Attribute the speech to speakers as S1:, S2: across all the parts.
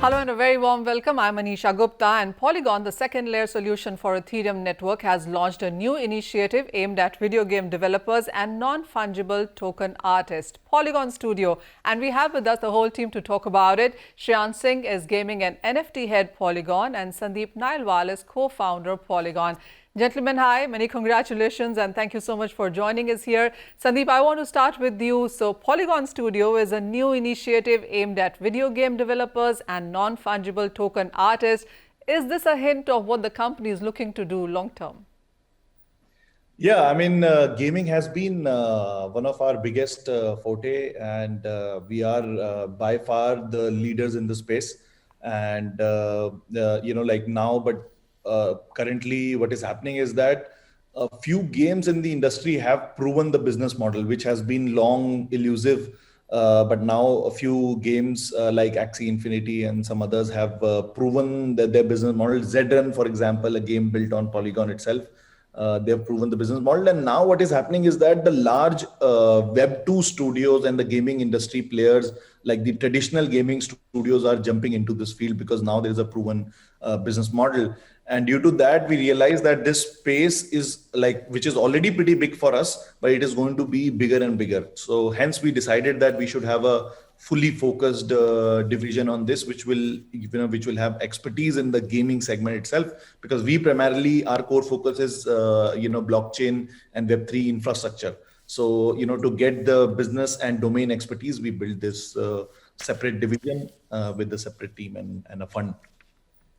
S1: Hello and a very warm welcome. I'm Anisha Gupta, and Polygon, the second layer solution for Ethereum network, has launched a new initiative aimed at video game developers and non-fungible token artists, Polygon Studio. And we have with us the whole team to talk about it. Shreyan Singh is gaming and NFT head Polygon, and Sandeep Nailwal is co-founder Polygon. Gentlemen, hi, many congratulations and thank you so much for joining us here. Sandeep, I want to start with you. So Polygon Studio is a new initiative aimed at video game developers and non-fungible token artists. Is this a hint of what the company is looking to do long term?
S2: Yeah, I mean, gaming has been one of our biggest forte, and we are by far the leaders in the space. And, currently what is happening is that a few games in the industry have proven the business model, which has been long elusive. But now a few games like Axie Infinity and some others have proven that their business model. Zedrun, for example, a game built on Polygon itself, they have proven the business model. And now what is happening is that the large Web2 studios and the gaming industry players, like the traditional gaming studios, are jumping into this field because now there is a proven business model. And due to that, we realize that this space is which is already pretty big for us, but it is going to be bigger and bigger. So hence we decided that we should have a fully focused division on this, which will have expertise in the gaming segment itself, because we primarily, our core focus is, blockchain and Web3 infrastructure. So, to get the business and domain expertise, we built this separate division with a separate team and a fund.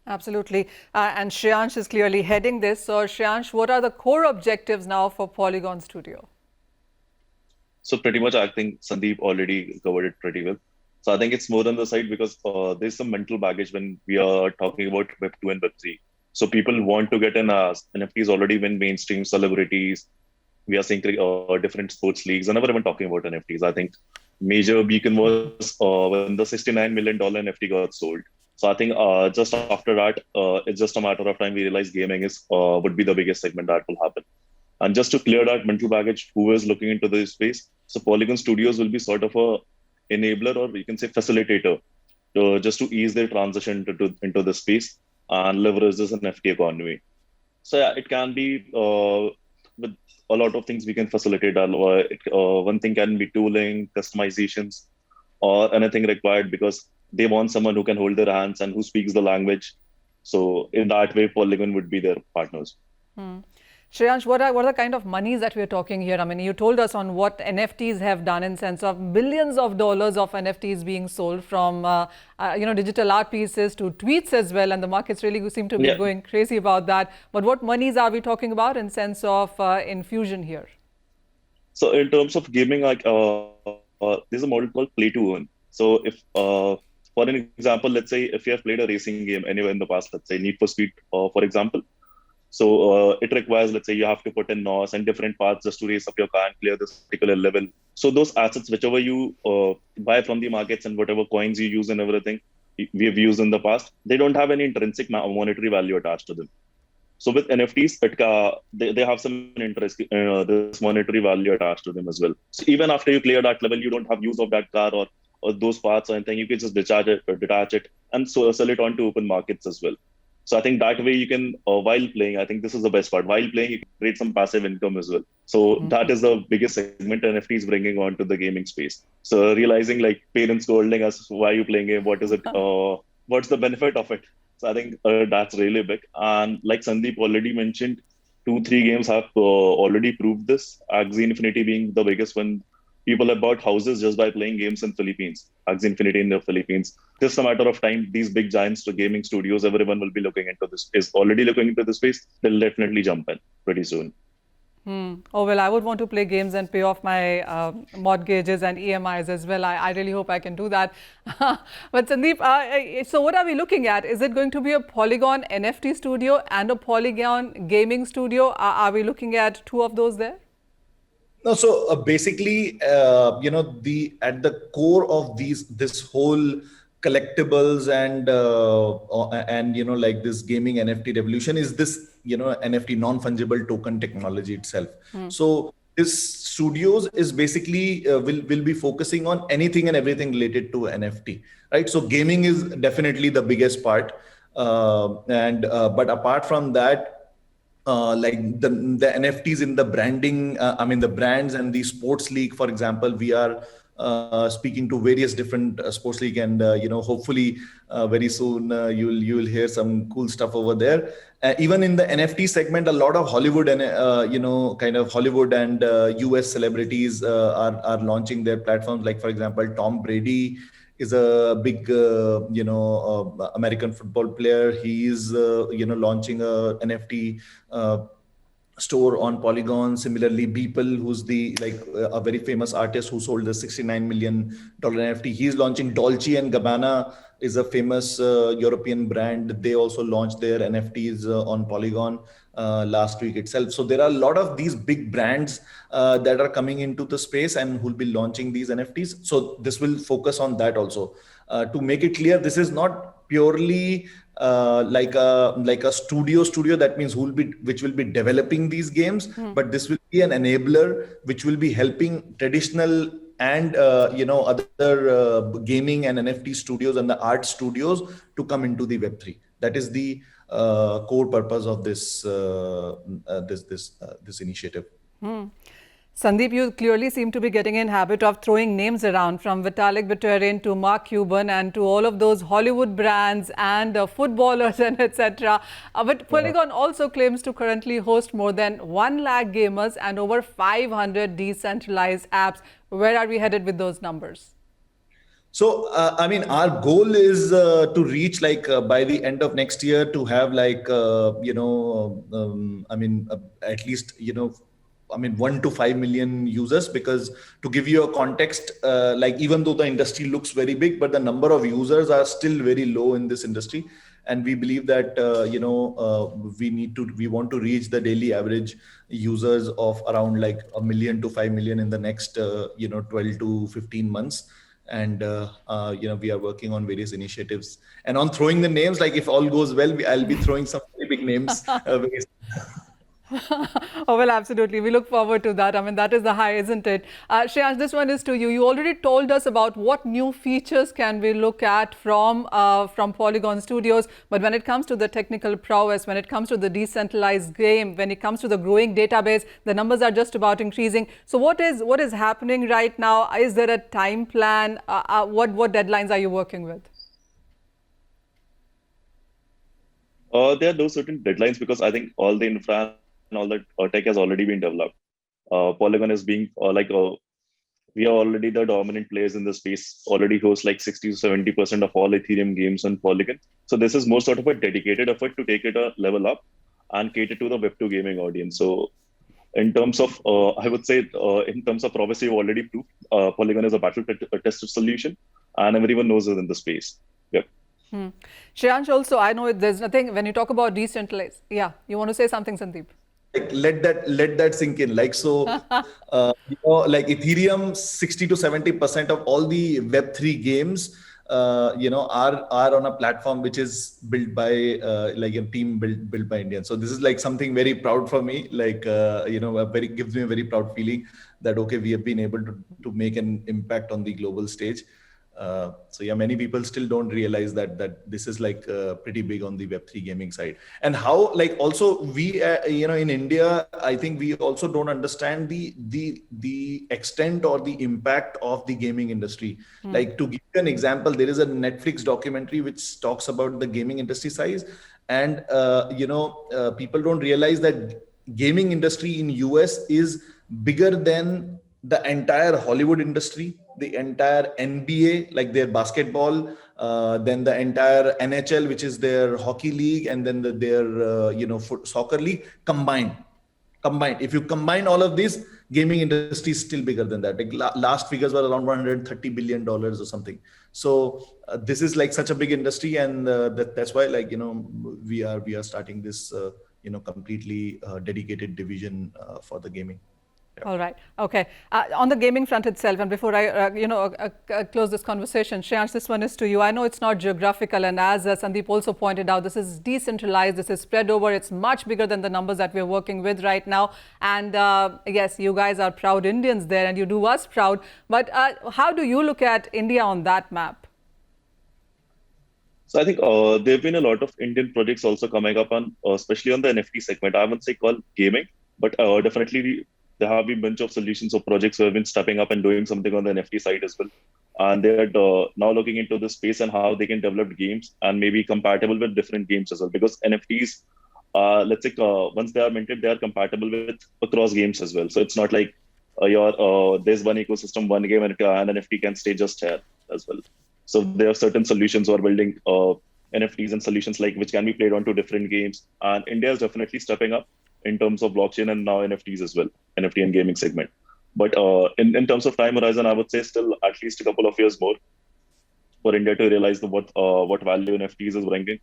S1: Absolutely. And Shreyansh is clearly heading this. So Shreyansh, what are the core objectives now for Polygon Studio?
S3: So pretty much, I think Sandeep already covered it pretty well. So I think it's more on the side because there's some mental baggage when we are talking about Web2 and Web3. So people want to get in NFTs already when mainstream celebrities. We are seeing different sports leagues. And never even talking about NFTs. I think major beacon was when the $69 million NFT got sold. So I think just after that, it's just a matter of time we realize gaming would be the biggest segment that will happen. And just to clear that mental baggage, who is looking into this space, so Polygon Studios will be sort of a enabler, or you can say facilitator, just to ease their transition into the space and leverage this NFT economy. So yeah, it can be with a lot of things we can facilitate. One thing can be tooling, customizations, or anything required, because they want someone who can hold their hands and who speaks the language. So in that way, Polygon would be their partners.
S1: Shreyansh, what are the kind of monies that we're talking here? I mean, you told us on what NFTs have done in sense of billions of dollars of NFTs being sold from, digital art pieces to tweets as well. And the markets really seem to be going crazy about that. But what monies are we talking about in sense of infusion here?
S3: So in terms of gaming, there's a model called play to earn. So if, for an example, let's say if you have played a racing game anywhere in the past, let's say Need for Speed, for example. So it requires, let's say, you have to put in NOS and different paths just to race up your car and clear this particular level. So those assets, whichever you buy from the markets and whatever coins you use and everything we have used in the past, they don't have any intrinsic monetary value attached to them. So with NFTs, they have some interest, this monetary value attached to them as well. So even after you clear that level, you don't have use of that car or those parts or anything. You can just detach it and so sell it on to open markets as well. So I think that way you can, while playing, I think this is the best part. While playing, you can create some passive income as well. So that is the biggest segment NFTs bringing on to the gaming space. So realizing like parents scolding us, why are you playing game? What is it? What's the benefit of it? So I think that's really big. And like Sandeep already mentioned, 2-3 games have already proved this. Axie Infinity being the biggest one. People have bought houses just by playing games in Philippines. Axie Infinity in the Philippines. Just a matter of time, these big giants to gaming studios, everyone will be looking into this, is already looking into this space. They'll definitely jump in pretty soon.
S1: Oh, well, I would want to play games and pay off my mortgages and EMIs as well. I really hope I can do that. But Sandeep, so what are we looking at? Is it going to be a Polygon NFT studio and a Polygon gaming studio? Are we looking at two of those there?
S2: No, so basically, at the core of this whole collectibles and this gaming NFT revolution is this NFT non-fungible token technology itself. So this studios is basically will be focusing on anything and everything related to NFT. right? So gaming is definitely the biggest part. But apart from that, like the NFTs in the branding, I mean the brands and the sports league, for example, we are speaking to various different sports league, and hopefully very soon you'll hear some cool stuff over there. Even in the NFT segment, a lot of Hollywood and kind of Hollywood and US celebrities are launching their platforms. Like for example, Tom Brady is a big American football player. He is launching a NFT store on Polygon. Similarly, Beeple, who's a very famous artist who sold the $69 million NFT, he's launching. Dolce and Gabbana is a famous European brand. They also launched their NFTs on Polygon last week itself. So there are a lot of these big brands that are coming into the space and who'll be launching these NFTs. So this will focus on that also. To make it clear, this is not purely like a studio. That means which will be developing these games, but this will be an enabler which will be helping traditional and other gaming and NFT studios and the art studios to come into the Web3. That is the core purpose of this initiative.
S1: Sandeep, you clearly seem to be getting in habit of throwing names around, from Vitalik Buterin to Mark Cuban and to all of those Hollywood brands and footballers and etc. But Polygon also claims to currently host more than 1 lakh gamers and over 500 decentralized apps. Where are we headed with those numbers?
S2: So, I mean, our goal is to reach by the end of next year to have at least, 1 to 5 million users, because to give you a context, even though the industry looks very big, but the number of users are still very low in this industry. And we believe that, we want to reach the daily average users of around 1 million to 5 million in the next, 12 to 15 months. And, we are working on various initiatives. And on throwing the names, if all goes well, I'll be throwing some very big names.
S1: Oh, well, absolutely. We look forward to that. I mean, that is the high, isn't it? Shreyansh, this one is to you. You already told us about what new features can we look at from Polygon Studios. But when it comes to the technical prowess, when it comes to the decentralized game, when it comes to the growing database, the numbers are just about increasing. So what is happening right now? Is there a time plan? What deadlines are you working with?
S3: There are no certain deadlines, because I think all the infra and all that tech has already been developed. Polygon is being we are already the dominant players in the space, already host 60 to 70% of all Ethereum games on Polygon. So this is more sort of a dedicated effort to take it a level up and cater to the Web2 gaming audience. So in terms of, I would say, in terms of prowess, we've already proved Polygon is a battle-tested solution, and everyone knows it in the space. Yeah.
S1: Shreyansh, also, I know there's nothing, when you talk about decentralized, yeah, you want to say something, Sandeep?
S2: Let that sink in. Ethereum, 60 to 70% of all the Web3 games, are on a platform which is built by a team built by Indians. So this is something very proud for me. Gives me a very proud feeling that we have been able to make an impact on the global stage. Many people still don't realize that this is pretty big on the Web3 gaming side. And how also we in India, I think we also don't understand the extent or the impact of the gaming industry. To give you an example, there is a Netflix documentary which talks about the gaming industry size, and people don't realize that gaming industry in US is bigger than the entire Hollywood industry, the entire NBA, their basketball, then the entire NHL, which is their hockey league, and then their soccer league combined. If you combine all of this, gaming industry is still bigger than that. Last figures were around $130 billion or something. So this is such a big industry, and that's why we are starting this completely dedicated division for the gaming.
S1: All right. Okay. On the gaming front itself, and before I, close this conversation, Shreyansh, this one is to you. I know it's not geographical, and as Sandeep also pointed out, this is decentralized. This is spread over. It's much bigger than the numbers that we're working with right now. And yes, you guys are proud Indians there, and you do us proud. But how do you look at India on that map?
S3: So I think there have been a lot of Indian projects also coming up on, especially on the NFT segment. I wouldn't say called gaming, but definitely there have been a bunch of solutions or projects who have been stepping up and doing something on the NFT side as well. And they're now looking into the space and how they can develop games and maybe compatible with different games as well. Because NFTs, let's say once they are minted, they are compatible with across games as well. So it's not like there's one ecosystem, one game, and an NFT can stay just here as well. So there are certain solutions who are building NFTs and solutions like which can be played onto different games. And India is definitely stepping up in terms of blockchain and now NFTs as well, NFT and gaming segment. But in terms of time horizon, I would say still at least a couple of years more for India to realize what value NFTs is bringing.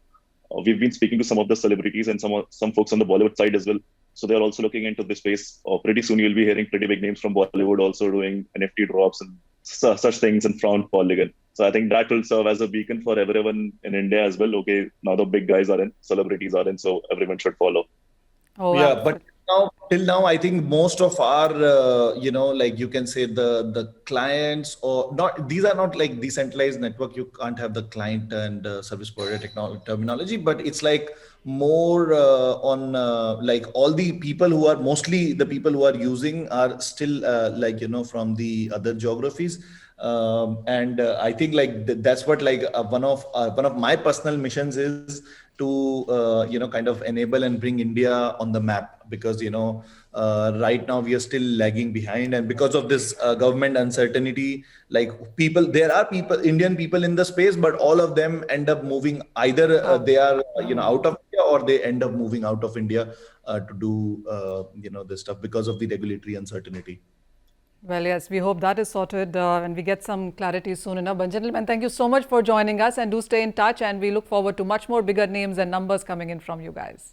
S3: We've been speaking to some of the celebrities and some folks on the Bollywood side as well. So they're also looking into this space. Pretty soon you'll be hearing pretty big names from Bollywood also doing NFT drops and such things in front Polygon. So I think that will serve as a beacon for everyone in India as well. Okay, now the big guys are in, celebrities are in, so everyone should follow.
S1: Oh,
S2: Yeah,
S1: absolutely.
S2: but till now, I think most of our, like you can say the clients or not, these are not like decentralized network. You can't have the client and service provider terminology, but it's like more on like all the people who are mostly the people who are using are still from the other geographies. And I think like that's what like one of my personal missions is to kind of enable and bring India on the map, because right now we are still lagging behind, and because of this government uncertainty, like there are Indian people in the space, but all of them end up moving either they are out of India, or they end up moving out of India to do this stuff because of the regulatory uncertainty.
S1: Well, yes, we hope that is sorted and we get some clarity soon enough. But gentlemen, thank you so much for joining us, and do stay in touch, and we look forward to much more bigger names and numbers coming in from you guys.